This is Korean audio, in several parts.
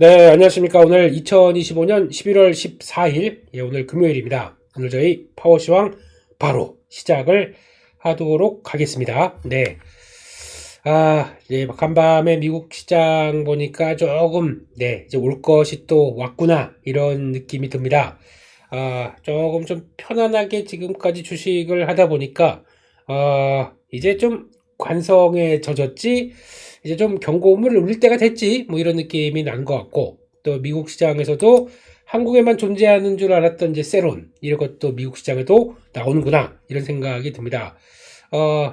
네, 안녕하십니까. 오늘 2025년 11월 14일, 오늘 금요일입니다. 오늘 저희 파워시황 바로 시작을 하도록 하겠습니다. 네. 간밤에 미국 시장 보니까 조금, 이제 올 것이 또 왔구나, 이런 느낌이 듭니다. 조금 좀 편안하게 지금까지 주식을 하다 보니까, 이제 좀 관성에 젖었지, 이제 좀 경고음을 울릴 때가 됐지, 뭐 이런 느낌이 난 것 같고, 또 미국 시장에서도 한국에만 존재하는 줄 알았던 이제 세론, 이런 것도 미국 시장에도 나오는구나, 이런 생각이 듭니다.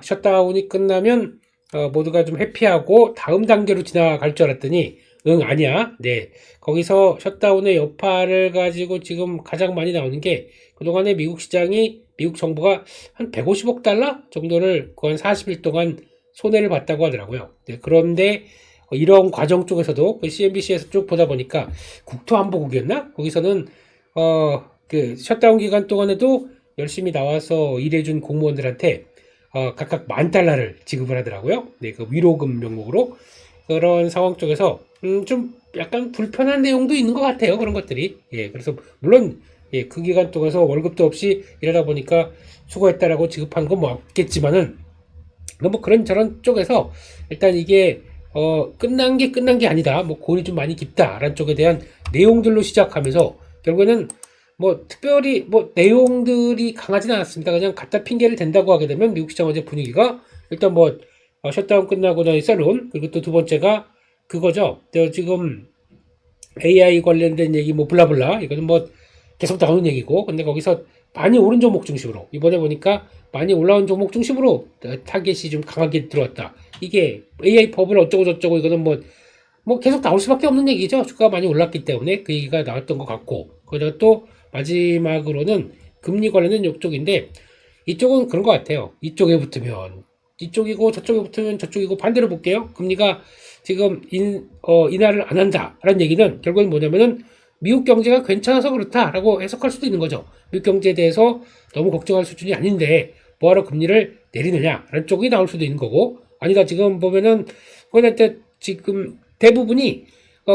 셧다운이 끝나면, 모두가 좀 해피하고 다음 단계로 지나갈 줄 알았더니, 아니야. 네. 거기서 셧다운의 여파를 가지고 지금 가장 많이 나오는 게, 그동안에 미국 시장이, 미국 정부가 한 150억 달러 정도를 거의 40일 동안 손해를 봤다고 하더라고요. 네, 그런데 이런 과정 쪽에서도 CNBC에서 쭉 보다 보니까 국토안보국이었나? 거기서는 그 셧다운 기간 동안에도 열심히 나와서 일해준 공무원들한테 각각 $10,000를 지급을 하더라고요. 네, 그 위로금 명목으로. 그런 상황 쪽에서 좀 약간 불편한 내용도 있는 것 같아요. 그런 것들이. 예, 그래서 물론 그 기간 동안에서 월급도 없이 일하다 보니까 수고했다라고 지급한 건 뭐 없겠지만은 뭐 그런 저런 쪽에서 일단 이게 끝난 게 아니다. 뭐 골이 좀 많이 깊다라는 쪽에 대한 내용들로 시작하면서 결국에는 뭐 특별히 뭐 내용들이 강하진 않았습니다. 그냥 갖다 핑계를 댄다고 하게 되면 미국 시장 어제 분위기가 일단 뭐 셧다운 끝나고 나니 셀론, 그리고 또 두 번째가 그거죠. 지금 AI 관련된 얘기 뭐 블라블라, 이거는 뭐 계속 나오는 얘기고, 근데 거기서 많이 오른 종목 중심으로 이번에 보니까 많이 올라온 종목 중심으로 타겟이 좀 강하게 들어왔다. 이게 AI 버블 어쩌고 저쩌고, 이거는 뭐 계속 나올 수밖에 없는 얘기죠. 주가가 많이 올랐기 때문에 그 얘기가 나왔던 것 같고, 거기다가 또 마지막으로는 금리 관련된 이쪽인데, 이쪽은 그런 것 같아요. 이쪽에 붙으면 이쪽이고 저쪽에 붙으면 저쪽이고, 반대로 볼게요. 금리가 지금 인하를 안 한다라는 얘기는 결국은 뭐냐면은 미국 경제가 괜찮아서 그렇다라고 해석할 수도 있는 거죠. 미국 경제에 대해서 너무 걱정할 수준이 아닌데 뭐하러 금리를 내리느냐라는 쪽이 나올 수도 있는 거고, 아니다 지금 보면은 그때 지금 대부분이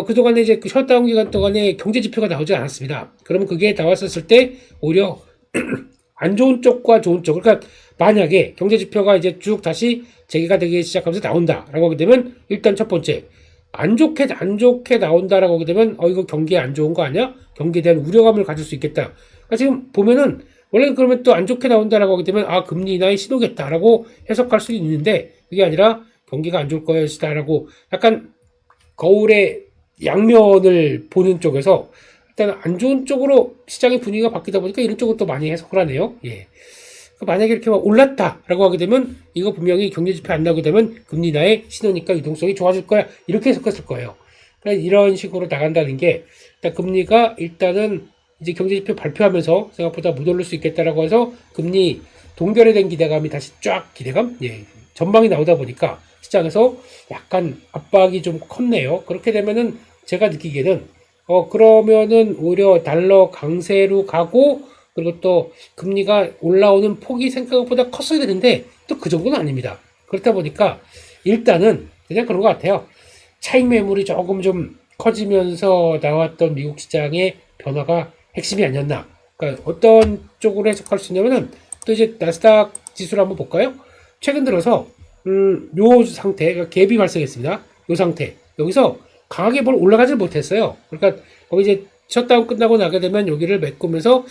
그동안에 이제 그 셧다운 기간 동안에 경제 지표가 나오지 않았습니다. 그러면 그게 나왔었을 때 오히려 안 좋은 쪽과 좋은 쪽, 그러니까 만약에 경제 지표가 이제 쭉 다시 재개가 되기 시작하면서 나온다라고 하게 되면, 일단 첫 번째 안 좋게 나온다라고 하게 되면 이거 경기에 안 좋은 거 아니야? 경기에 대한 우려감을 가질 수 있겠다. 그러니까 지금 보면은 원래 그러면 또 안 좋게 나온다라고 하게 되면 금리 인하의 신호겠다라고 해석할 수 있는데, 그게 아니라 경기가 안 좋을 것이다라고 약간 거울의 양면을 보는 쪽에서 일단 안 좋은 쪽으로 시장의 분위기가 바뀌다 보니까 이런 쪽으로 또 많이 해석을 하네요. 예. 만약에 이렇게 막 올랐다라고 하게 되면 이거 분명히 경제 지표 안 나오게 되면 금리 인하의 신호니까 유동성이 좋아질 거야, 이렇게 해석했을 거예요. 그러니까 이런 식으로 나간다는 게, 일단 금리가 일단은 이제 경제 지표 발표하면서 생각보다 못 오를 수 있겠다라고 해서 금리 동결에 대한 기대감이 다시 쫙 전망이 나오다 보니까 시장에서 약간 압박이 좀 컸네요. 그렇게 되면은 제가 느끼기에는 그러면은 오히려 달러 강세로 가고, 그리고 또 금리가 올라오는 폭이 생각보다 컸어야 되는데 또 그 정도는 아닙니다. 그렇다 보니까 일단은 그냥 그런 것 같아요. 차익 매물이 조금 좀 커지면서 나왔던 미국 시장의 변화가 핵심이 아니었나. 그러니까 어떤 쪽으로 해석할 수 있냐면은, 또 이제 나스닥 지수를 한번 볼까요? 최근 들어서 요 상태, 그러니까 갭이 발생했습니다. 요 상태, 여기서 강하게 올라가지 못했어요. 그러니까 거기 이제 셧다운 끝나고 나게 되면 여기를 메꾸면서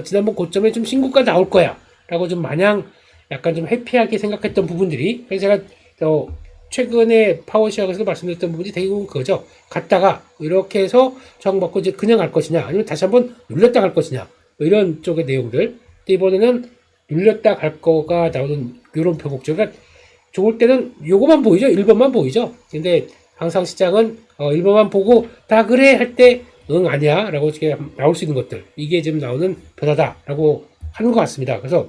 지난번 고점에 좀 신고가 나올 거야 라고 좀 마냥 약간 좀 해피하게 생각했던 부분들이, 그래서 제가 최근에 파워시황에서 말씀드렸던 부분이 대부분 그거죠. 갔다가 이렇게 해서 저항받고 이제 그냥 갈 것이냐, 아니면 다시 한번 눌렸다 갈 것이냐, 뭐 이런 쪽의 내용들. 이번에는 눌렸다 갈 거가 나오는 이런 표복죠. 그러니까 좋을 때는 요거만 보이죠. 1번만 보이죠. 근데 항상 시장은 1번만 보고 다 그래 할 때 아니야 라고 이렇게 나올 수 있는 것들, 이게 지금 나오는 변화다 라고 하는 것 같습니다. 그래서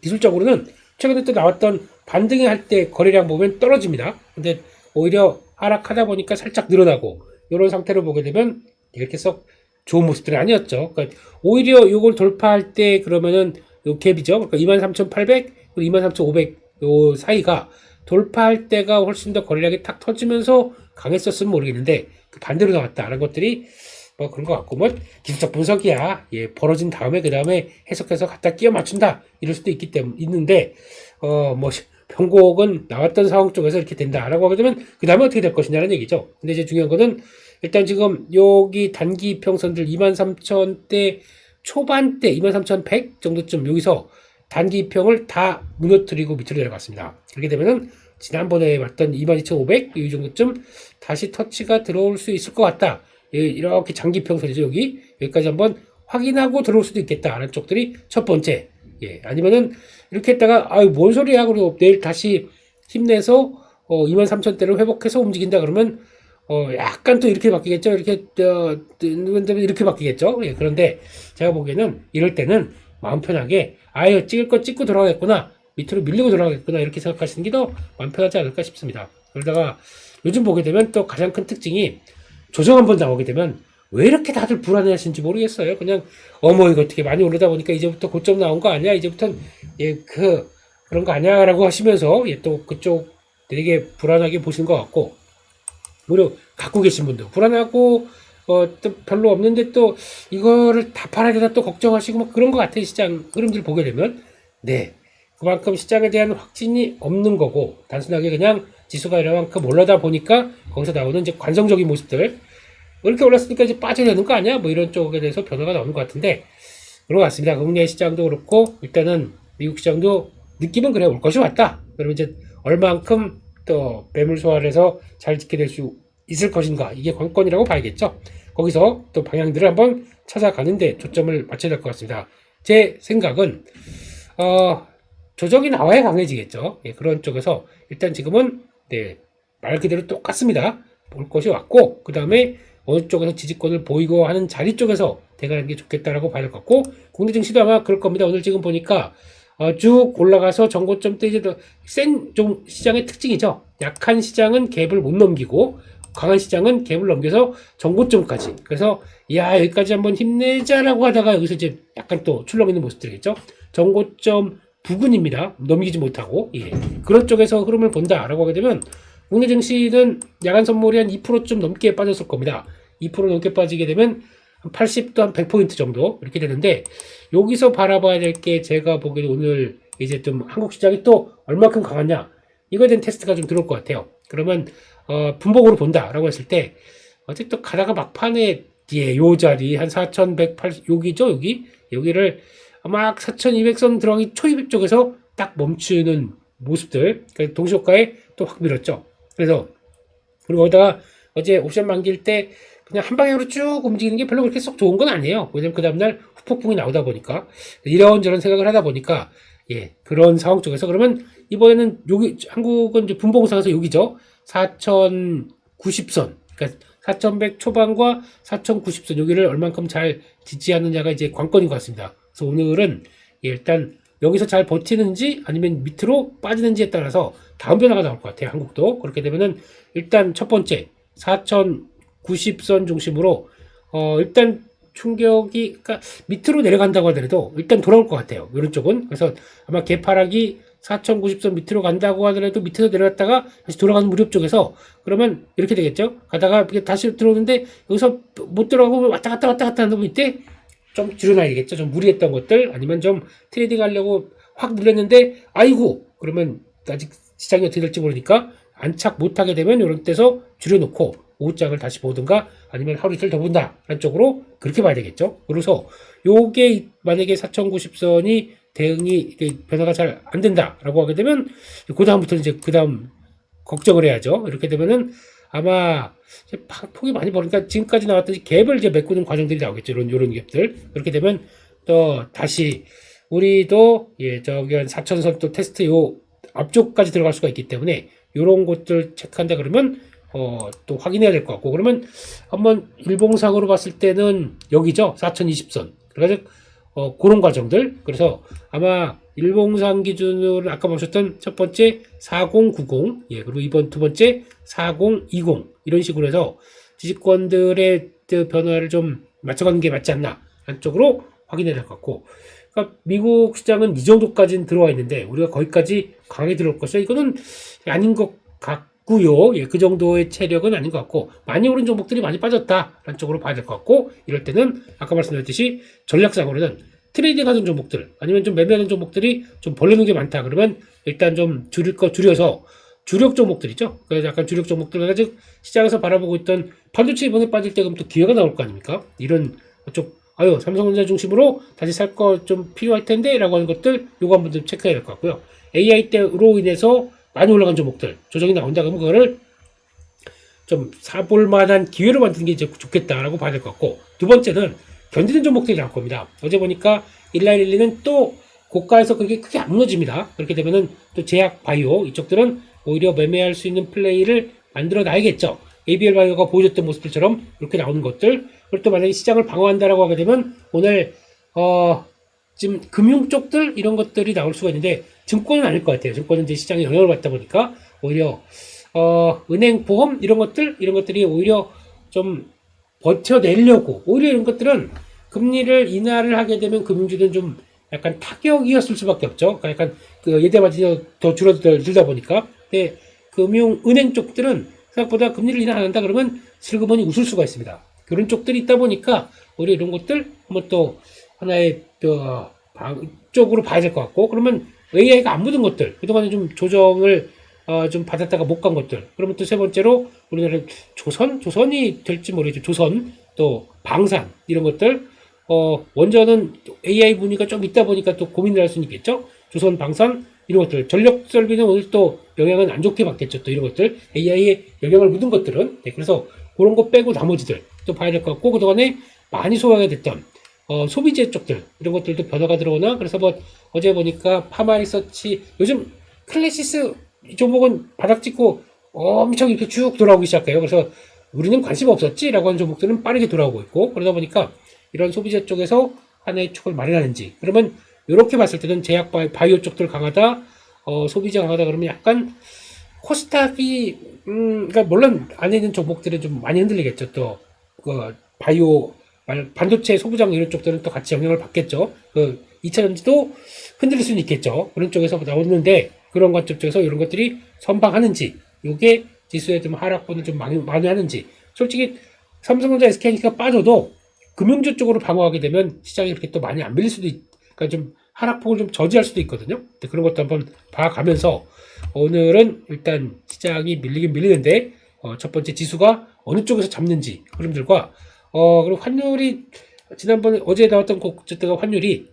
기술적으로는 최근에 또 나왔던 반등이 할 때 거래량 보면 떨어집니다. 근데 오히려 하락하다 보니까 살짝 늘어나고, 이런 상태로 보게 되면 이렇게 썩 좋은 모습들이 아니었죠. 그러니까 오히려 이걸 돌파할 때 그러면은 요 갭이죠. 그러니까 23,800 그리고 23,500 요 사이가 돌파할 때가 훨씬 더 거래량이 탁 터지면서 강했었으면 모르겠는데 그 반대로 나왔다라는 것들이 뭐 그런 것 같고 뭐 기술적 분석이야. 예, 벌어진 다음에 그 다음에 해석해서 갖다 끼워 맞춘다 이럴 수도 있기 때문에 있는데 뭐 변곡은 나왔던 상황 쪽에서 이렇게 된다라고 하게 되면 그 다음에 어떻게 될 것이냐는 얘기죠. 근데 이제 중요한 거는 일단 지금 여기 단기 이평선들 23,000대 초반대 23,100 정도쯤 여기서 단기 이평을 다 무너뜨리고 밑으로 내려갔습니다. 그렇게 되면은 지난번에 봤던 22,500 이 정도쯤 다시 터치가 들어올 수 있을 것 같다. 이렇게 장기 평선이죠. 여기까지 한번 확인하고 들어올 수도 있겠다라는 쪽들이 첫 번째. 예, 아니면은 이렇게 했다가 아유 뭔 소리야 그리고 내일 다시 힘내서 23,000대를 회복해서 움직인다 그러면 약간 또 이렇게 바뀌겠죠. 이렇게 바뀌겠죠. 예, 그런데 제가 보기에는 이럴 때는 마음 편하게 아유 찍을 거 찍고 돌아가겠구나 밑으로 밀리고 돌아가겠구나 이렇게 생각하시는 게 더 마음 편하지 않을까 싶습니다. 그러다가 요즘 보게 되면 또 가장 큰 특징이 조정 한번 나오게 되면 왜 이렇게 다들 불안해하시는지 모르겠어요. 그냥 어머 이거 어떻게 많이 오르다 보니까 이제부터 고점 나온 거 아니야? 이제부터는 그런 거 아니야라고 하시면서 또 그쪽 되게 불안하게 보신 것 같고 무료 갖고 계신 분들 불안하고 또 별로 없는데 또 이거를 다 팔아야 되나 또 걱정하시고 뭐 그런 것 같아요. 시장 흐름들 보게 되면 네 그만큼 시장에 대한 확신이 없는 거고 단순하게 그냥 지수가 이만큼 올라다 보니까 거기서 나오는 이제 관성적인 모습들 이렇게 올랐으니까 이제 빠져야 되는 거 아니야? 뭐 이런 쪽에 대해서 변화가 나오는 것 같은데 그런 것 같습니다. 국내 시장도 그렇고 일단은 미국 시장도 느낌은 그래 올 것이 왔다. 그러면 이제 얼만큼 또 매물 소화를 해서 잘 지켜낼 수 있을 것인가 이게 관건이라고 봐야겠죠. 거기서 또 방향들을 한번 찾아가는데 초점을 맞춰야 될 것 같습니다. 제 생각은 조정이 나와야 강해지겠죠. 예, 그런 쪽에서 일단 지금은 네, 말 그대로 똑같습니다. 볼 것이 왔고 그 다음에 어느 쪽에서 지지권을 보이고 하는 자리 쪽에서 대가는 게 좋겠다라고 봐야 될 것 같고 국내 증시도 아마 그럴 겁니다. 오늘 지금 보니까 쭉 올라가서 정고점 때 이제 좀 시장의 특징이죠. 약한 시장은 갭을 못 넘기고 강한 시장은 갭을 넘겨서 정고점까지. 그래서 야 여기까지 한번 힘내자라고 하다가 여기서 이제 약간 또 출렁 있는 모습들이겠죠. 정고점 부근입니다. 넘기지 못하고 예. 그런 쪽에서 흐름을 본다라고 하게 되면 국내 증시는 야간 선물이 한 2%좀 넘게 빠졌을 겁니다. 2% 넘게 빠지게 되면 한 80도 한 100포인트 정도 이렇게 되는데 여기서 바라봐야 될 게 제가 보기에는 오늘 이제 좀 한국 시장이 또 얼마큼 강하냐 이거에 대한 테스트가 좀 들어올 것 같아요. 그러면 분봉으로 본다라고 했을 때 어쨌든 가다가 막판에 요 자리 한 4,180 여기죠 여기를 막 4,200선 들어가기 초입 쪽에서 딱 멈추는 모습들 그러니까 동시효과에 또 확 밀었죠. 그래서 그리고 거기다가 어제 옵션 만기일 때 그냥 한 방향으로 쭉 움직이는 게 별로 그렇게 썩 좋은 건 아니에요. 왜냐면 그 다음날 후폭풍이 나오다 보니까 이런저런 생각을 하다 보니까 예 그런 상황 쪽에서 그러면 이번에는 여기 한국은 이제 분봉상에서 여기죠. 4,090선 그러니까 4,100 초반과 4,090선 여기를 얼만큼 잘 지지하느냐가 이제 관건인 것 같습니다. 그래서 오늘은 예, 일단 여기서 잘 버티는지 아니면 밑으로 빠지는지에 따라서 다음 변화가 나올 것 같아요. 한국도 그렇게 되면은 일단 첫 번째 4,090선 중심으로 일단 충격이 그러니까 밑으로 내려간다고 하더라도 일단 돌아올 것 같아요. 이런 쪽은 그래서 아마 개파락이 4,090선 밑으로 간다고 하더라도 밑에서 내려갔다가 다시 돌아가는 무렵 쪽에서 그러면 이렇게 되겠죠. 가다가 다시 들어오는데 여기서 못 들어가고 왔다 갔다 하는 이때 좀 줄여놔야 겠죠. 좀 무리했던 것들 아니면 좀 트레이딩 하려고 확 눌렸는데 아이고 그러면 아직 시장이 어떻게 될지 모르니까 안착 못하게 되면 이런 데서 줄여놓고 오후장을 다시 보든가 아니면 하루 이틀 더 본다 라는 쪽으로 그렇게 봐야 되겠죠. 그래서 요게 만약에 4,090선이 대응이 변화가 잘 안 된다라고 하게 되면 그 다음부터는 이제 그 다음 걱정을 해야죠. 이렇게 되면은 아마 폭이 많이 벌으니까 지금까지 나왔던 갭을 이제 메꾸는 과정들이 나오겠죠. 이런 갭들. 그렇게 되면 또 다시 우리도 예 저기 한 4,000선 또 테스트 요 앞쪽까지 들어갈 수가 있기 때문에 요런 것들 체크한다 그러면 또 확인해야 될 것 같고 그러면 한번 일봉상으로 봤을 때는 여기죠. 4,020선. 그래가지고 그런 과정들. 그래서 아마 일봉상 기준으로 아까 보셨던 첫 번째 4090, 예, 그리고 이번 두 번째 4020 이런 식으로 해서 지지권들의 변화를 좀 맞춰가는 게 맞지 않나 한쪽으로 확인해야 될 것 같고, 그러니까 미국 시장은 이 정도까지는 들어와 있는데 우리가 거기까지 강하게 들어올 것이다. 이거는 아닌 것 있고요. 예, 그 정도의 체력은 아닌 것 같고, 많이 오른 종목들이 많이 빠졌다라는 쪽으로 봐야 될 것 같고, 이럴 때는 아까 말씀드렸듯이 전략상으로는 트레이딩 하는 종목들 아니면 좀 매매하는 종목들이 좀 벌리는 게 많다 그러면 일단 좀 줄일 거 줄여서 주력 종목들이죠. 그래서 약간 주력 종목들 아직 시장에서 바라보고 있던 반도체 이번에 빠질 때 그럼 또 기회가 나올 거 아닙니까? 이런 쪽 삼성전자 중심으로 다시 살 거 좀 필요할 텐데 라고 하는 것들 요거 한번 좀 체크해야 될 것 같고요. AI 때로 인해서 많이 올라간 종목들 조정이 나온다 그러면 그거를 좀 사볼 만한 기회로 만드는 게 이제 좋겠다라고 봐야 될 것 같고, 두 번째는 견디는 종목들이 나올 겁니다. 어제 보니까 1912는 또 고가에서 그게 크게 안 무너집니다. 그렇게 되면은 또 제약 바이오 이쪽들은 오히려 매매할 수 있는 플레이를 만들어 놔야겠죠. ABL 바이오가 보여줬던 모습들처럼 이렇게 나오는 것들. 그리고 또 만약에 시장을 방어한다라고 하게 되면 오늘 지금 금융 쪽들 이런 것들이 나올 수가 있는데 증권은 아닐 것 같아요. 증권은 이제 시장에 영향을 받다 보니까 오히려 은행 보험 이런 것들이 오히려 좀 버텨내려고, 오히려 이런 것들은 금리를 인하를 하게 되면 금융주는 좀 약간 타격이었을 수밖에 없죠. 그러니까 약간 그 예대 마진이 더 줄어들다 보니까. 근데 은행 쪽들은 생각보다 금리를 인하 안 한다 그러면 슬그머니 웃을 수가 있습니다. 그런 쪽들이 있다 보니까 오히려 이런 것들 한번 또 하나의 쪽으로 봐야 될 것 같고, 그러면 AI가 안 묻은 것들, 그동안에 좀 조정을 좀 받았다가 못 간 것들. 그러면 또 세 번째로 우리나라 조선이 될지 모르겠죠. 조선, 또 방산 이런 것들. 원전은 AI 분위기가 좀 있다 보니까 또 고민을 할 수 있겠죠. 조선, 방산 이런 것들. 전력 설비는 오늘 또 영향은 안 좋게 받겠죠. 또 이런 것들 AI에 영향을 묻은 것들은. 네, 그래서 그런 거 빼고 나머지들 또 봐야 될 것 같고, 그동안에 많이 소화가 됐던 소비재 쪽들 이런 것들도 변화가 들어오나. 그래서 뭐 어제 보니까 파마리서치 요즘 클래시스 이 종목은 바닥 찍고 엄청 이렇게 쭉 돌아오기 시작해요. 그래서 우리는 관심 없었지라고 하는 종목들은 빠르게 돌아오고 있고, 그러다 보니까 이런 소비재 쪽에서 하나의 축을 마련하는지, 그러면 이렇게 봤을 때는 제약 바이오 쪽들 강하다, 소비재 강하다 그러면 약간 코스닥이 그러니까 물론 안에 있는 종목들은 좀 많이 흔들리겠죠. 또 그 바이오 반도체 소부장 이런 쪽들은 또 같이 영향을 받겠죠. 그 2차전지도 흔들릴 수는 있겠죠. 그런 쪽에서 나오는데 그런 관점 쪽에서 이런 것들이 선방하는지, 이게 지수에 좀 하락분을 좀 많이 하는지. 솔직히 삼성전자 SK하이닉스가 빠져도 금융주 쪽으로 방어하게 되면 시장이 그렇게 또 많이 안 밀릴 수도 그러니까 좀 하락폭을 좀 저지할 수도 있거든요. 그런 것도 한번 봐가면서 오늘은 일단 시장이 밀리긴 밀리는데 첫 번째 지수가 어느 쪽에서 잡는지 흐름들과 그리고 환율이 지난번에 어제 나왔던 그때가 환율이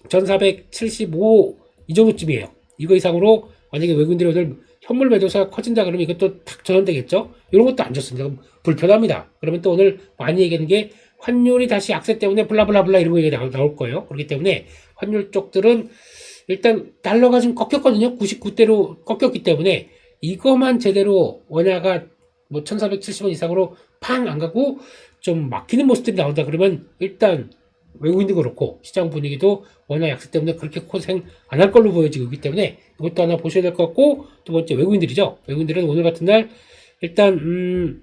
1475 이 정도쯤이에요. 이거 이상으로 만약에 외국인들이 오늘 현물 매도세가 커진다 그러면 이것도 탁 전환되겠죠. 이런 것도 안 좋습니다. 그럼 불편합니다. 그러면 또 오늘 많이 얘기하는 게 환율이 다시 악세 때문에 블라블라블라 이런 거 얘기 나올 거예요. 그렇기 때문에 환율 쪽들은 일단 달러가 좀 꺾였거든요. 99대로 꺾였기 때문에 이거만 제대로 원화가 뭐 1470원 이상으로 팡 안 가고 좀 막히는 모습들이 나온다 그러면 일단 외국인도 그렇고 시장 분위기도 원화 약세 때문에 그렇게 고생 안 할 걸로 보여지고 있기 때문에 이것도 하나 보셔야 될 것 같고, 두 번째 외국인들이죠. 외국인들은 오늘 같은 날 일단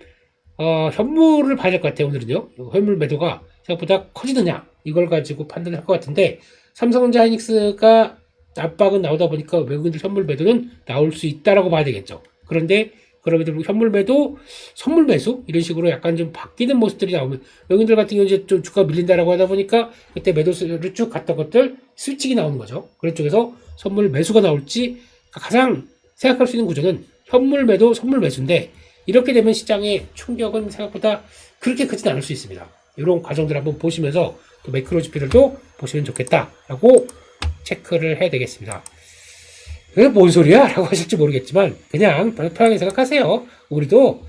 현물을 봐야 될 것 같아요. 오늘은요. 현물 매도가 생각보다 커지느냐 이걸 가지고 판단을 할 것 같은데, 삼성전자 하이닉스가 압박은 나오다 보니까 외국인들 현물 매도는 나올 수 있다라고 봐야 되겠죠. 그런데 그러면 현물 매도, 선물 매수 이런 식으로 약간 좀 바뀌는 모습들이 나오면 외국인들 같은 경우 이제 좀 주가가 밀린다라고 하다 보니까 그때 매도를 쭉 갔던 것들 스위칭이 나오는 거죠. 그런 쪽에서 선물 매수가 나올지 가장 생각할 수 있는 구조는 현물 매도, 선물 매수인데 이렇게 되면 시장의 충격은 생각보다 그렇게 크진 않을 수 있습니다. 이런 과정들 한번 보시면서 또 매크로 지표들도 보시면 좋겠다라고 체크를 해야 되겠습니다. 그게 뭔 소리야? 라고 하실지 모르겠지만 그냥 편하게 생각하세요. 우리도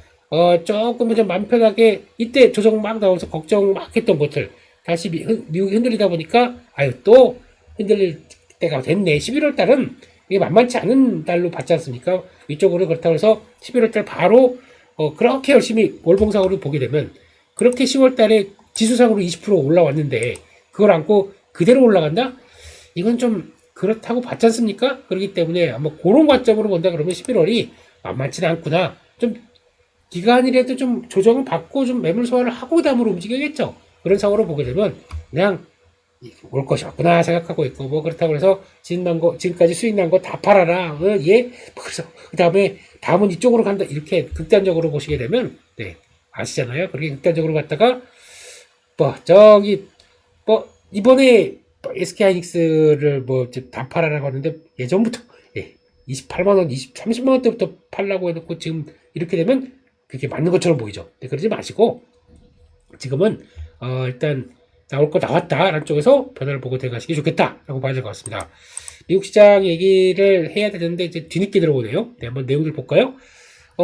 조금 좀 마음 편하게 이때 조정 막 나오면서 걱정 막 했던 것들 다시 미국이 흔들리다 보니까 또 흔들릴 때가 됐네. 11월 달은 이게 만만치 않은 달로 봤지 않습니까? 위쪽으로 그렇다고 해서 11월 달 바로 그렇게 열심히 월봉상으로 보게 되면 그렇게 10월 달에 지수상으로 20% 올라왔는데 그걸 안고 그대로 올라간다? 이건 좀 그렇다고 봤지 않습니까? 그렇기 때문에 아마 그런 관점으로 본다 그러면 11월이 만만치는 않구나. 좀 기간이라도 좀 조정을 받고 좀 매물 소화를 하고 다음으로 움직여야겠죠. 그런 상황으로 보게 되면 그냥 올 것이 없구나 생각하고 있고, 뭐 그렇다고 해서 지금까지 수익 난 거 다 팔아라. 예? 뭐 그래서 그 다음에 다음은 이쪽으로 간다. 이렇게 극단적으로 보시게 되면, 네, 아시잖아요. 그렇게 극단적으로 갔다가, 뭐, 저기, 뭐, 이번에 SK하이닉스를 뭐, 다 팔아라고 하는데, 예전부터, 예, 28만원, 30만원 때부터 팔라고 해놓고 지금 이렇게 되면 그게 맞는 것처럼 보이죠. 네, 그러지 마시고, 지금은, 일단, 나올 거 나왔다라는 쪽에서 변화를 보고 들어가시기 좋겠다라고 봐야 될 것 같습니다. 미국 시장 얘기를 해야 되는데 이제 뒤늦게 들어오네요. 네, 한번 내용들 볼까요?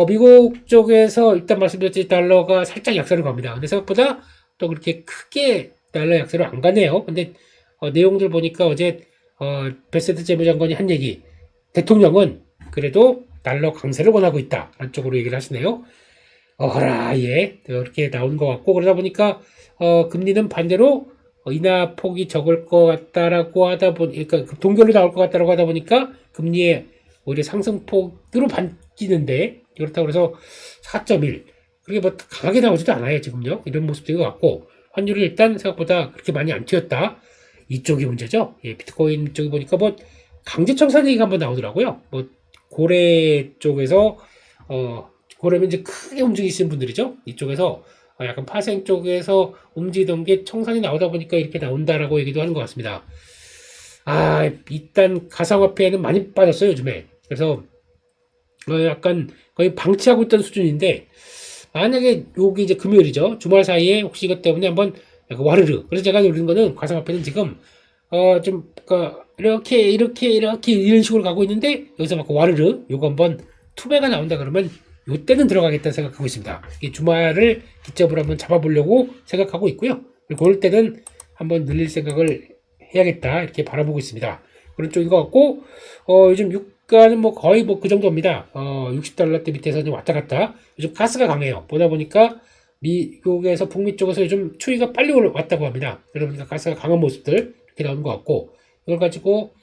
미국 쪽에서 일단 말씀드렸듯이 달러가 살짝 약세를 갑니다. 근데 생각보다 또 그렇게 크게 달러 약세로 안 가네요. 근데 내용들 보니까 어제 베세트 재무장관이 한 얘기, 대통령은 그래도 달러 강세를 원하고 있다라는 쪽으로 얘기를 하시네요. 어라, 예. 이렇게 나온 것 같고, 그러다 보니까, 금리는 반대로, 인하 폭이 적을 것 같다라고 하다 그러니까 동결로 나올 것 같다라고 하다 보니까, 금리의 오히려 상승폭으로 바뀌는데, 그렇다고 해서 4.1. 그게 뭐 강하게 나오지도 않아요, 지금요. 이런 모습인 것 같고, 환율이 일단 생각보다 그렇게 많이 안 튀었다. 이쪽이 문제죠. 예, 비트코인 쪽이 보니까 뭐, 강제 청산 얘기가 한번 나오더라고요. 뭐, 고래 쪽에서, 그러면 이제 크게 움직이시는 분들이죠. 이쪽에서 약간 파생 쪽에서 움직이던 게 청산이 나오다 보니까 이렇게 나온다라고 얘기도 하는 것 같습니다. 일단 가상화폐는 많이 빠졌어요, 요즘에. 그래서 약간 거의 방치하고 있던 수준인데, 만약에 여기 이제 금요일이죠. 주말 사이에 혹시 이것 때문에 한번 약간 와르르. 그래서 제가 노리는 거는 가상화폐는 지금 좀 그러니까 이렇게 이런 식으로 가고 있는데 여기서 막 와르르 요거 한번 투매가 나온다 그러면 요때는 들어가겠다 생각하고 있습니다. 이 주말을 기점으로 한번 잡아보려고 생각하고 있고요. 그리고 그럴 때는 한번 늘릴 생각을 해야겠다 이렇게 바라보고 있습니다. 그런 쪽인 것 같고 요즘 유가는 뭐 거의 뭐 그 정도입니다. 60달러대 밑에서 좀 왔다 갔다. 요즘 가스가 강해요. 보다 보니까 미국에서 북미 쪽에서 요즘 추위가 빨리 왔다고 합니다. 그러다 보니까 가스가 강한 모습들 이렇게 나오는 것 같고 이걸 가지고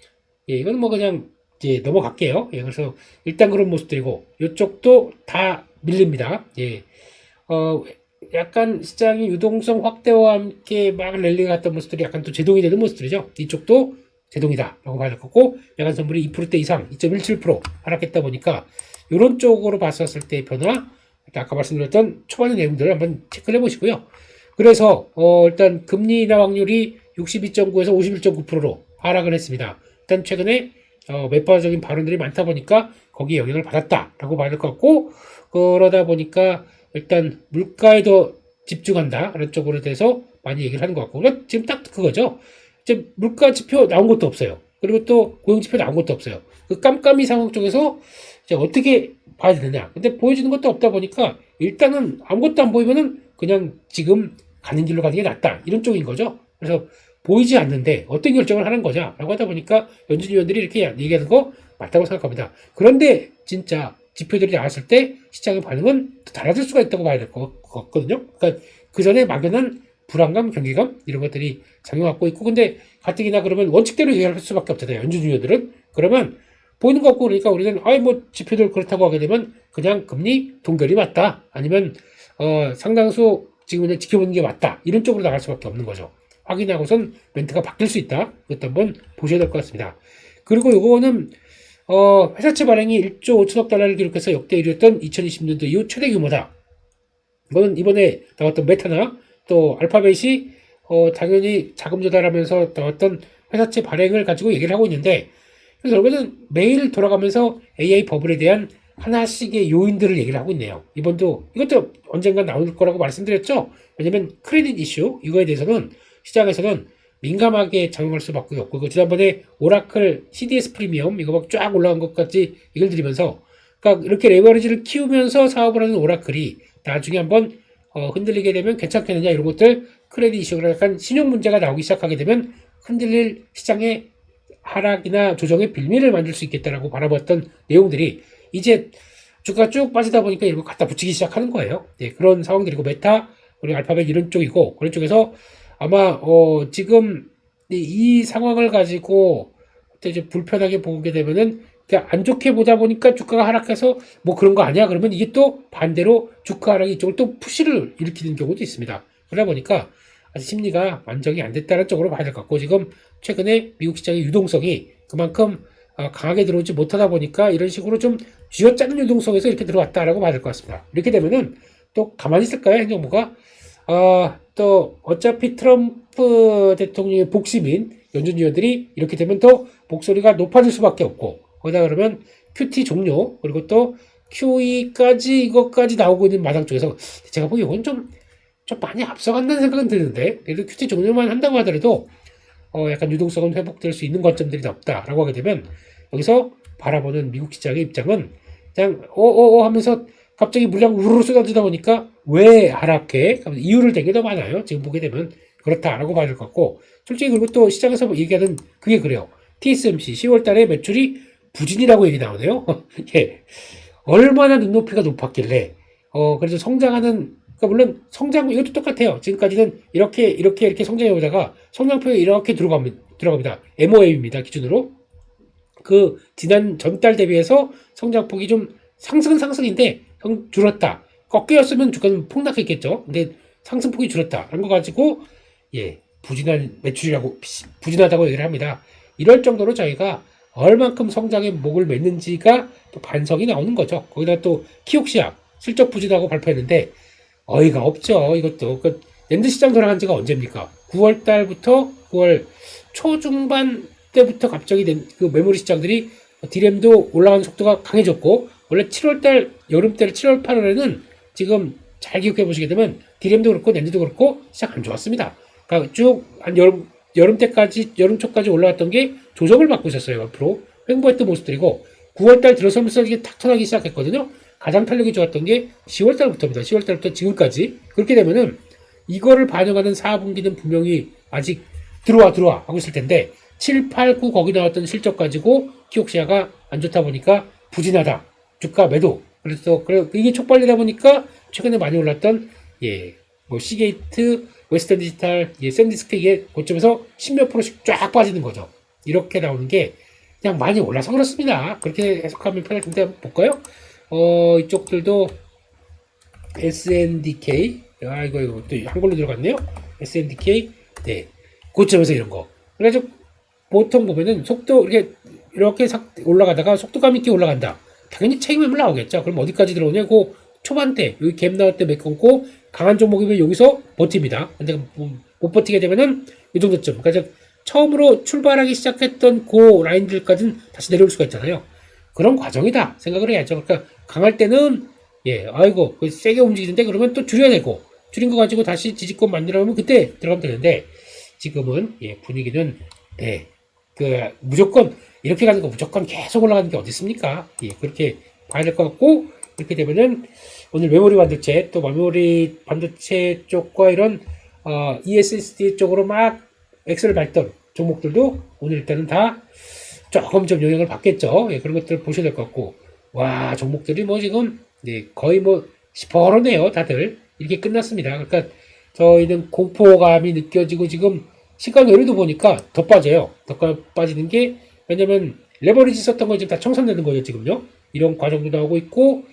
예, 이건 뭐 그냥 이제 넘어갈게요. 예, 그래서 일단 그런 모습들이고 이쪽도 다 밀립니다. 예, 약간 시장이 유동성 확대와 함께 막 랠리가 갔던 모습들이 약간 또 제동이 되는 모습들이죠. 이쪽도 제동이다라고 봐야 될 거고 야간 선물이 2%대 이상 2.17% 하락했다 보니까 이런 쪽으로 봤었을 때의 변화 아까 말씀드렸던 초반의 내용들을 한번 체크를 해보시고요. 그래서 일단 금리 인하 확률이 62.9에서 51.9%로 하락을 했습니다. 일단 최근에 매파적인 발언들이 많다 보니까 거기에 영향을 받았다라고 봐야 될 것 같고 그러다 보니까 일단 물가에 더 집중한다라는 쪽으로 돼서 많이 얘기를 하는 것 같고 그러니까 지금 딱 그거죠. 이제 물가 지표 나온 것도 없어요. 그리고 또 고용 지표 나온 것도 없어요. 그 깜깜이 상황 쪽에서 이제 어떻게 봐야 되느냐. 근데 보여지는 것도 없다 보니까 일단은 아무것도 안 보이면은 그냥 지금 가는 길로 가는 게 낫다. 이런 쪽인 거죠. 그래서 보이지 않는데 어떤 결정을 하는 거냐라고 하다 보니까 연준 위원들이 이렇게 얘기하는 거 맞다고 생각합니다. 그런데 진짜 지표들이 나왔을 때 시장의 반응은 달라질 수가 있다고 봐야 될 것 같거든요. 그러니까 그 전에 막연한 불안감, 경계감 이런 것들이 작용하고 있고 근데 가뜩이나 그러면 원칙대로 얘기할 수밖에 없잖아요. 연준 위원들은 그러면 보이는 거 없고 그러니까 우리는 뭐 지표들 그렇다고 하게 되면 그냥 금리 동결이 맞다 아니면 상당수 지금 그냥 지켜보는 게 맞다 이런 쪽으로 나갈 수밖에 없는 거죠. 확인하고선 멘트가 바뀔 수 있다. 이것도 한번 보셔야 될 것 같습니다. 그리고 요거는 회사채 발행이 1조 5천억 달러를 기록해서 역대 1위였던 2020년도 이후 최대 규모다. 이거는 이번에 나왔던 메타나 또 알파벳이 당연히 자금 조달하면서 나왔던 회사채 발행을 가지고 얘기를 하고 있는데 그래서 결국에는 매일 돌아가면서 AI 버블에 대한 하나씩의 요인들을 얘기를 하고 있네요. 이것도 언젠가 나올 거라고 말씀드렸죠. 왜냐면 크레딧 이슈 이거에 대해서는 시장에서는 민감하게 작용할 수밖에 없고 그 지난번에 오라클 CDS 프리미엄 이거 막 쫙 올라간 것까지 얘기를 드리면서 그러니까 이렇게 레버리지를 키우면서 사업을 하는 오라클이 나중에 한번 흔들리게 되면 괜찮겠느냐 이런 것들 크레딧 이슈가 약간 신용 문제가 나오기 시작하게 되면 흔들릴 시장의 하락이나 조정의 빌미를 만들 수 있겠다라고 바라봤던 내용들이 이제 주가가 쭉 빠지다 보니까 이런 거 갖다 붙이기 시작하는 거예요. 네, 그런 상황들이고 메타 그리고 알파벳 이런 쪽이고 그런 쪽에서 아마 지금 이 상황을 가지고 이제 불편하게 보게 되면은 그냥 안 좋게 보다 보니까 주가가 하락해서 뭐 그런 거 아니야? 그러면 이게 또 반대로 주가 하락이 이쪽을 또 푸시를 일으키는 경우도 있습니다. 그러다 보니까 아직 심리가 완전히 안 됐다는 쪽으로 봐야 될 것 같고, 지금 최근에 미국 시장의 유동성이 그만큼 강하게 들어오지 못하다 보니까 이런 식으로 좀 쥐어짜는 유동성에서 이렇게 들어왔다라고 봐야 될 것 같습니다. 이렇게 되면은 또 가만히 있을까요, 행정부가? 또 어차피 트럼프 대통령의 복심인 연준 위원들이 이렇게 되면 또 목소리가 높아질 수밖에 없고, 거기다 그러면 QT 종료, 그리고 또 QE까지 이것까지 나오고 있는 마당 쪽에서 제가 보기엔 이건 좀 많이 앞서간다는 생각은 드는데, 그래도 QT 종료만 한다고 하더라도 약간 유동성은 회복될 수 있는 관점들이 없다라고 하게 되면 여기서 바라보는 미국 시장의 입장은 그냥 하면서 갑자기 물량 우르르 쏟아지다 보니까 왜 하락해? 이유를 되게 더 많아요. 지금 보게 되면 그렇다라고 봐야 될 것 같고, 솔직히 그리고 또 시장에서 얘기하는 그게 그래요. TSMC 10월 달에 매출이 부진이라고 얘기 나오네요. 예. 얼마나 눈높이가 높았길래 그래서 성장하는, 그러니까 물론 성장 이것도 똑같아요. 지금까지는 이렇게 성장해 오다가 성장표에 이렇게 들어갑니다. MOA입니다. 기준으로. 그 지난 전달 대비해서 성장폭이 좀 상승인데 줄었다. 꺾였으면 주가는 폭락했겠죠. 근데 상승폭이 줄었다. 라는 거 가지고 부진한 매출이라고, 부진하다고 얘기를 합니다. 이럴 정도로 저희가 얼만큼 성장에 목을 맸는지가 또 반성이 나오는 거죠. 거기다 또 키옥시아 실적 부진하고 발표했는데 어이가 없죠. 이것도 랜드 시장 돌아간 지가 언제입니까? 9월 달부터 9월 초중반 때부터 갑자기 그 메모리 시장들이 디램도 올라가는 속도가 강해졌고, 원래 7월달 여름달 7월 8월에는 지금 잘 기억해 보시게 되면 디램도 그렇고 랜드도 그렇고 시장 안 좋았습니다. 그러니까 쭉 한 여름 때까지, 여름 초까지 올라왔던 게 조정을 받고 있었어요. 앞으로 횡보했던 모습들이고, 9월달 들어서면서 이게 탁 턴하기 시작했거든요. 가장 탄력이 좋았던 게 10월달부터입니다. 10월달부터 지금까지. 그렇게 되면은 이거를 반영하는 4분기는 분명히 아직 들어와 하고 있을 텐데, 7, 8, 9 거기 나왔던 실적 가지고 키옥시아가 안 좋다 보니까 부진하다. 주가 매도. 그래서 이게 촉발되다 보니까 최근에 많이 올랐던 시게이트, 웨스턴 디지털, 샌디스크 이게 고점에서 10몇 프로씩 쫙 빠지는 거죠. 이렇게 나오는 게 그냥 많이 올라서 그렇습니다. 그렇게 해석하면 편할 텐데 한번 볼까요? 이쪽들도 SNDK, 이거 또 한글로 들어갔네요. SNDK, 고점에서 이런 거. 그래가지고 보통 보면은 속도 이렇게 올라가다가 속도감 있게 올라간다. 당연히 책임 매물 나오겠죠. 그럼 어디까지 들어오냐? 그 초반대 여기 갭 나올 때 메꿔고 강한 종목이면 여기서 버팁니다. 근데 못 버티게 되면은 이 정도쯤. 그러니까 처음으로 출발하기 시작했던 그 라인들까지는 다시 내려올 수가 있잖아요. 그런 과정이다 생각을 해야죠. 그러니까 강할 때는 세게 움직이는데 그러면 또 줄여야 되고, 줄인 거 가지고 다시 지지권 만들어보면 그때 들어가면 되는데, 지금은 분위기는 무조건 이렇게 가는 거 무조건 계속 올라가는 게 어디 있습니까? 그렇게 봐야 될 것 같고, 이렇게 되면은 오늘 메모리 반도체, 또 메모리 반도체 쪽과 이런 ESSD 쪽으로 막 엑셀을 밟던 종목들도 오늘 일단은 다 조금 좀 영향을 받겠죠. 그런 것들 보셔야 될 것 같고, 와, 종목들이 지금 거의 시퍼러네요. 다들 이렇게 끝났습니다. 그러니까 저희는 공포감이 느껴지고, 지금 시간 여유도 보니까 더 빠져요. 더 빠지는 게, 왜냐면 레버리지 썼던 거 지금 다 청산되는 거예요. 지금요. 이런 과정도 나오고 있고,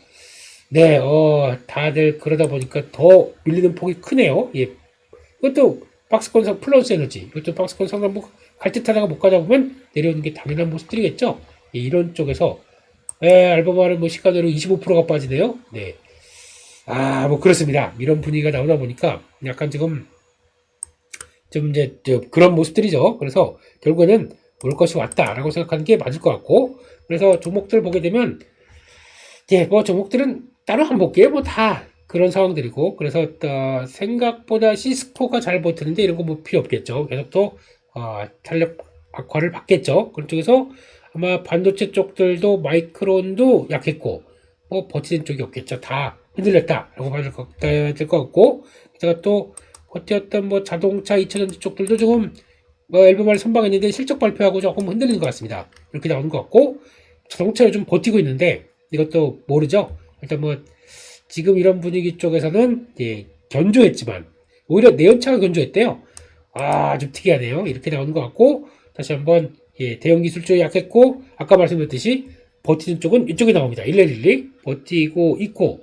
다들 그러다 보니까 더 밀리는 폭이 크네요. 이것도 박스권 플러스 에너지, 이것도 박스권 상단 갈 듯 하다가 못 가다 보면 내려오는 게 당연한 모습들이겠죠. 이런 쪽에서 알바바는 시가대로 25%가 빠지네요. 그렇습니다. 이런 분위기가 나오다 보니까 약간 좀 이제 그런 모습들이죠. 그래서 결국에는 올 것이 왔다라고 생각하는 게 맞을 것 같고, 그래서 종목들 보게 되면 종목들은 따로 안 볼게요. 다 그런 상황들이고, 그래서 생각보다 시스코가 잘 버티는데 이런 거 필요 없겠죠. 계속 또 탄력 악화를 받겠죠. 그런 쪽에서 아마 반도체 쪽들도 마이크론도 약했고 버티는 쪽이 없겠죠. 다 흔들렸다라고 봐야 될 것 같고, 제가 또 버텼던 자동차 2차전지 쪽들도 조금 앨범을 선방했는데 실적 발표하고 조금 흔들리는 것 같습니다. 이렇게 나오는 것 같고, 자동차를 좀 버티고 있는데 이것도 모르죠. 일단 지금 이런 분위기 쪽에서는 견조했지만 오히려 내연차가 견조했대요. 좀 특이하네요. 이렇게 나오는 것 같고, 다시 한번 대형 기술 쪽이 약했고, 아까 말씀드렸듯이 버티는 쪽은 이쪽에 나옵니다. 1112 버티고 있고,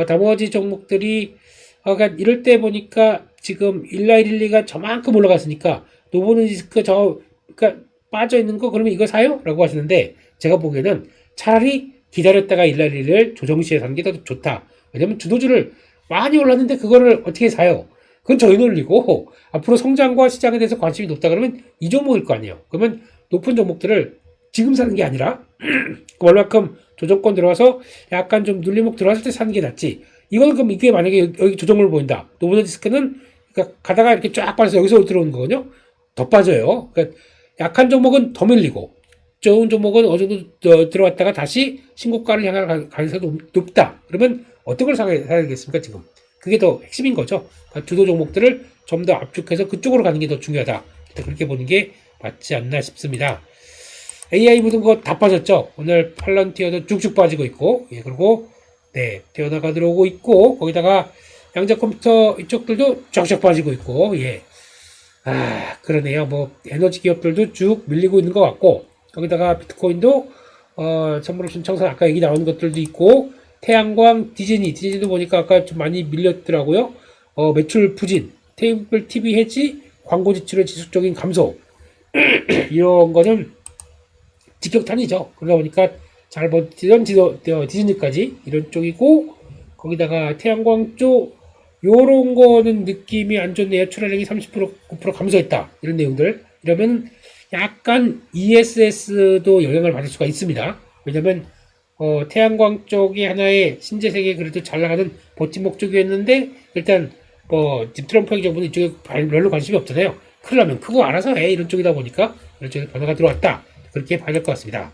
나머지 종목들이 그러니까 이럴 때 보니까 지금 1112가 저만큼 올라갔으니까 노보노디스크 그러니까 빠져 있는 거 그러면 이거 사요? 라고 하시는데 제가 보기에는 차라리 기다렸다가 1112를 조정 시에 사는 게 더 좋다. 왜냐면 주도주를 많이 올랐는데 그거를 어떻게 사요? 그건 저희 논리고 앞으로 성장과 시장에 대해서 관심이 높다 그러면 이 종목일 거 아니에요. 그러면 높은 종목들을 지금 사는 게 아니라 얼마큼 조정권 들어와서 약간 좀 눌림목 들어왔을 때 사는 게 낫지. 이건 그럼 이게 만약에 여기 조정을 보인다. 노보노디스크는 그러니까 가다가 이렇게 쫙 빠져서 여기서 들어오는 거거든요. 더 빠져요. 그러니까 약한 종목은 더 밀리고 좋은 종목은 어느 정도 들어왔다가 다시 신고가를 향할 가능성이 높다. 그러면 어떤 걸 사야겠습니까 지금? 그게 더 핵심인 거죠. 그러니까 주도 종목들을 좀 더 압축해서 그쪽으로 가는 게 더 중요하다. 그렇게 보는 게 맞지 않나 싶습니다. AI 묻은 거 다 빠졌죠. 오늘 팔런티어도 쭉쭉 빠지고 있고, 예, 그리고 네, 테어나가 들어오고 있고, 거기다가 양자 컴퓨터 이쪽들도 쫙쫙 빠지고 있고, 예. 그러네요. 뭐 에너지 기업들도 쭉 밀리고 있는 것 같고, 거기다가 비트코인도 선물 신청서 아까 얘기 나오는 것들도 있고, 태양광, 디즈니도 보니까 아까 좀 많이 밀렸더라고요. 매출 부진, 케이블 TV 해지, 광고 지출의 지속적인 감소 이런 거는 직격탄이죠. 그러다 보니까 잘 버티던 디즈니까지 이런 쪽이고 거기다가 태양광 쪽 요런 거는 느낌이 안 좋네요. 출하량이 30% 9% 감소했다. 이런 내용들 이러면 약간 ESS도 영향을 받을 수가 있습니다. 왜냐면 태양광 쪽이 하나의 신재세계 그래도 잘 나가는 버팀목 쪽이었는데 일단 지금 트럼프 행정부는 이쪽에 별로 관심이 없잖아요. 큰일 나면 그거 알아서 해 이런 쪽이다 보니까 이런 쪽에 변화가 들어왔다. 그렇게 봐야 될 것 같습니다.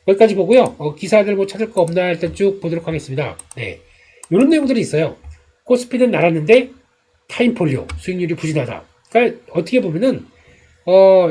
여기까지 보고요. 기사들 뭐 찾을 거 없나 일단 쭉 보도록 하겠습니다. 네, 이런 내용들이 있어요. 코스피는 날았는데 타임폴리오 수익률이 부진하다. 그러니까 어떻게 보면은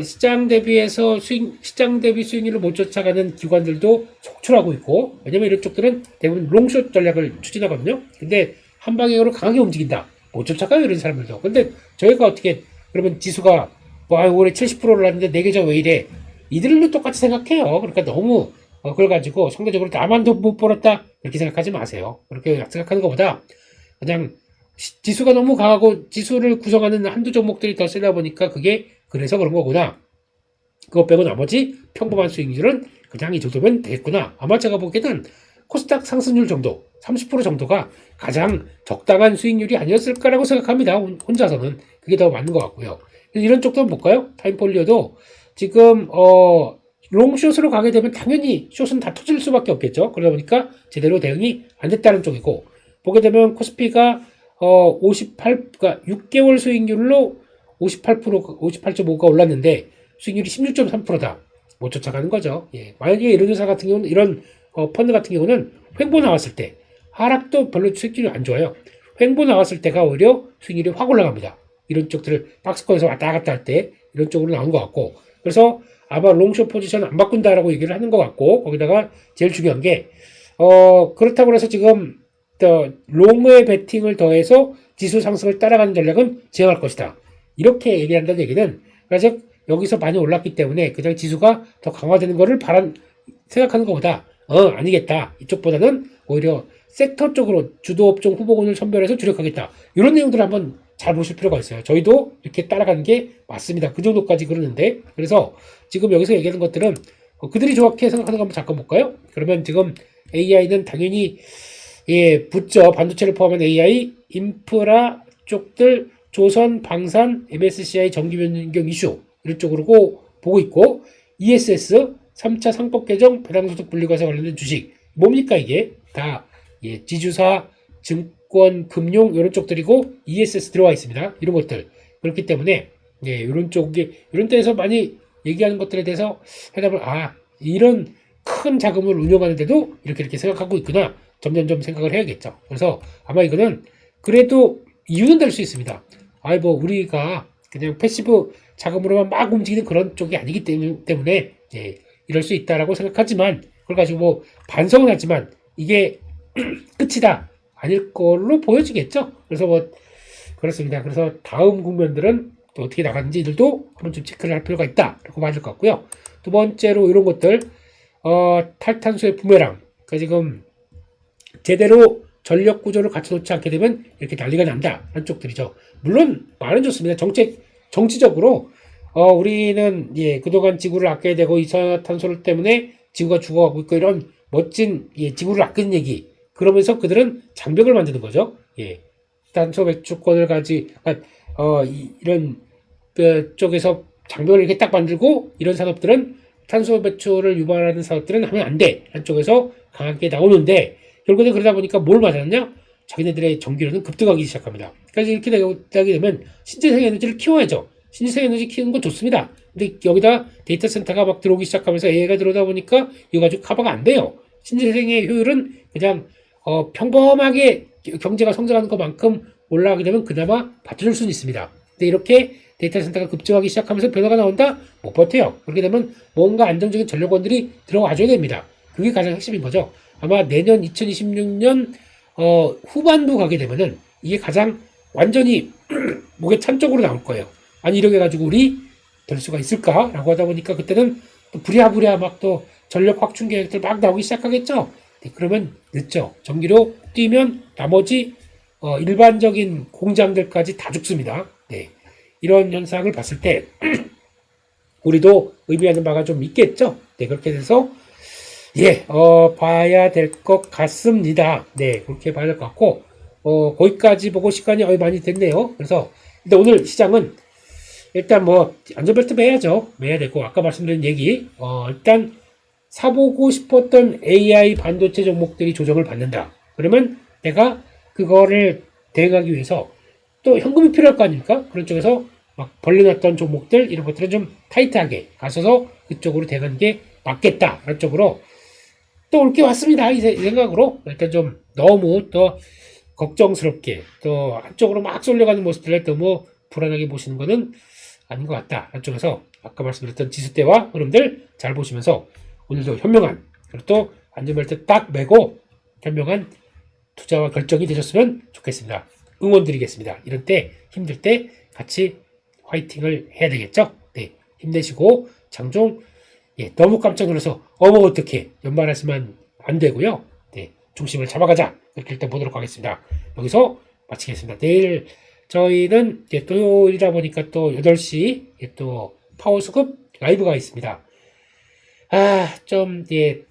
시장 대비 수익률을 못 쫓아가는 기관들도 속출하고 있고 왜냐면 이런 쪽들은 대부분 롱숏 전략을 추진하거든요. 근데 한 방향으로 강하게 움직인다. 못 쫓아가요 이런 사람들도. 근데 저희가 어떻게 그러면 지수가 올해 70%를 올랐는데 내 계좌 왜 이래? 이들도 똑같이 생각해요. 그러니까 너무 그걸 가지고 상대적으로 나만 돈 못 벌었다 그렇게 생각하지 마세요. 그렇게 생각하는 것보다 그냥 지수가 너무 강하고 지수를 구성하는 한두 종목들이 더 세다 보니까 그게 그래서 그런 거구나. 그거 빼고 나머지 평범한 수익률은 그냥 이 정도면 되겠구나. 아마 제가 보기에는 코스닥 상승률 정도 30% 정도가 가장 적당한 수익률이 아니었을까라고 생각합니다. 혼자서는 그게 더 맞는 것 같고요. 이런 쪽도 한번 볼까요? 타임폴리오도 지금 롱숏으로 가게 되면 당연히 숏은 다 터질 수밖에 없겠죠. 그러다 보니까 제대로 대응이 안 됐다는 쪽이고 보게 되면 코스피가 그러니까 6개월 수익률로 58.5가 올랐는데 수익률이 16.3%다. 못 쫓아가는 거죠. 예. 만약에 이런 회사 같은 경우는 이런 펀드 같은 경우는 횡보 나왔을 때 하락도 별로 수익률이 안 좋아요. 횡보 나왔을 때가 오히려 수익률이 확 올라갑니다. 이런 쪽들을 박스권에서 왔다 갔다 할 때 이런 쪽으로 나온 것 같고 그래서 아마 롱숏 포지션 안 바꾼다라고 얘기를 하는 것 같고 거기다가 제일 중요한 게 그렇다고 해서 지금 롱의 베팅을 더해서 지수 상승을 따라가는 전략은 제어할 것이다. 이렇게 얘기한다는 얘기는 그래서 여기서 많이 올랐기 때문에 그냥 지수가 더 강화되는 거를 생각하는 것보다 아니겠다. 이쪽보다는 오히려 섹터 쪽으로 주도업종 후보군을 선별해서 주력하겠다. 이런 내용들을 한번 잘 보실 필요가 있어요. 저희도 이렇게 따라가는 게 맞습니다. 그 정도까지 그러는데 그래서 지금 여기서 얘기하는 것들은 그들이 좋게 생각하는 거 한번 잠깐 볼까요? 그러면 지금 AI는 당연히 붙죠. 반도체를 포함한 AI, 인프라 쪽들, 조선, 방산, MSCI 정기 변경 이슈 이런 쪽으로 보고 있고 ESS 3차 상법 개정 배당소득 분리과세 관련된 주식 뭡니까 이게 다 지주사, 증권, 금융 이런 쪽들이고 ESS 들어와 있습니다. 이런 것들 그렇기 때문에 이런 쪽에 이런 데에서 많이 얘기하는 것들에 대해서 해답을 이런 큰 자금을 운영하는데도 이렇게 생각하고 있구나. 점점점 생각을 해야겠죠. 그래서 아마 이거는 그래도 이유는 될 수 있습니다. 우리가 그냥 패시브 자금으로만 막 움직이는 그런 쪽이 아니기 때문에 이럴 수 있다라고 생각하지만 그걸 가지고 반성은 하지만 이게 끝이다 아닐 걸로 보여지겠죠. 그래서 그렇습니다. 그래서 다음 국면들은 또 어떻게 나가는지 이들도 한번 좀 체크를 할 필요가 있다라고 봐야 될 것 같고요. 두 번째로 이런 것들 탈탄소의 부메랑 그러니까 지금 제대로 전력 구조를 갖춰놓지 않게 되면 이렇게 난리가 난다. 한 쪽들이죠. 물론 말은 좋습니다. 정치적으로 우리는 그동안 지구를 아껴야 되고 이산화탄소 때문에 지구가 죽어가고 있고 이런 멋진 지구를 아끼는 얘기. 그러면서 그들은 장벽을 만드는 거죠. 탄소 배출권을 이런 쪽에서 장벽을 이렇게 딱 만들고 이런 산업들은 탄소 배출을 유발하는 산업들은 하면 안 돼. 한쪽에서 강하게 나오는데 결국에 그러다 보니까 뭘 맞았냐? 자기네들의 전기료는 급등하기 시작합니다. 그래서 이렇게 되게 되면 신재생 에너지를 키워야죠. 신재생 에너지 키우는 건 좋습니다. 근데 여기다 데이터 센터가 막 들어오기 시작하면서 AI가 들어오다 보니까 이거 가지고 커버가 안 돼요. 신재생의 효율은 그냥 평범하게 경제가 성장하는 것만큼 올라가게 되면 그나마 받쳐줄 수는 있습니다. 근데 이렇게 데이터 센터가 급증하기 시작하면서 변화가 나온다? 못 버텨요. 그렇게 되면 뭔가 안정적인 전력원들이 들어와줘야 됩니다. 그게 가장 핵심인 거죠. 아마 내년 2026년 후반부 가게 되면은 이게 가장 완전히 목에 찬 쪽으로 나올 거예요. 아니 이렇게 해가지고 우리 될 수가 있을까라고 하다 보니까 그때는 또 부랴부랴 막 또 전력 확충 계획들 막 나오기 시작하겠죠. 네, 그러면 늦죠. 전기료 뛰면 나머지 일반적인 공장들까지 다 죽습니다. 네, 이런 현상을 봤을 때 우리도 의미하는 바가 좀 있겠죠. 네, 그렇게 돼서 봐야 될 것 같습니다. 네, 그렇게 봐야 될 것 같고 거기까지 보고 시간이 많이 됐네요. 그래서 일단 오늘 시장은 일단 안전벨트 매야 되고 아까 말씀드린 얘기 일단 사보고 싶었던 AI 반도체 종목들이 조정을 받는다. 그러면 내가 그거를 대응하기 위해서 또 현금이 필요할 거 아닙니까? 그런 쪽에서 막 벌려놨던 종목들 이런 것들은 좀 타이트하게 가셔서 그쪽으로 대응하는 게 맞겠다. 그런 쪽으로 또 올 게 왔습니다. 이 생각으로 일단 좀 너무 또 걱정스럽게 또 한쪽으로 막 쏠려가는 모습들을 너무 불안하게 보시는 거는 아닌 것 같다. 한쪽에서 아까 말씀드렸던 지수대와 흐름들 잘 보시면서 오늘도 현명한 그리고 또 안전벨트 딱 매고 현명한 투자와 결정이 되셨으면 좋겠습니다. 응원 드리겠습니다. 이런 때 힘들 때 같이 화이팅을 해야 되겠죠? 네, 힘내시고 장종 너무 깜짝 놀라서 어떡해 연말하시면 안 되고요. 네, 중심을 잡아가자 이렇게 일단 보도록 하겠습니다. 여기서 마치겠습니다. 내일 저희는 토요일이다 보니까 또 8시 또 파워수급 라이브가 있습니다.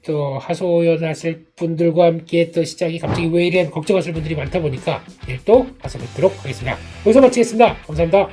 또 하소연하실 분들과 함께 또 시장이 갑자기 왜 이래 걱정하실 분들이 많다 보니까 내일 또 가서 뵙도록 하겠습니다. 여기서 마치겠습니다. 감사합니다.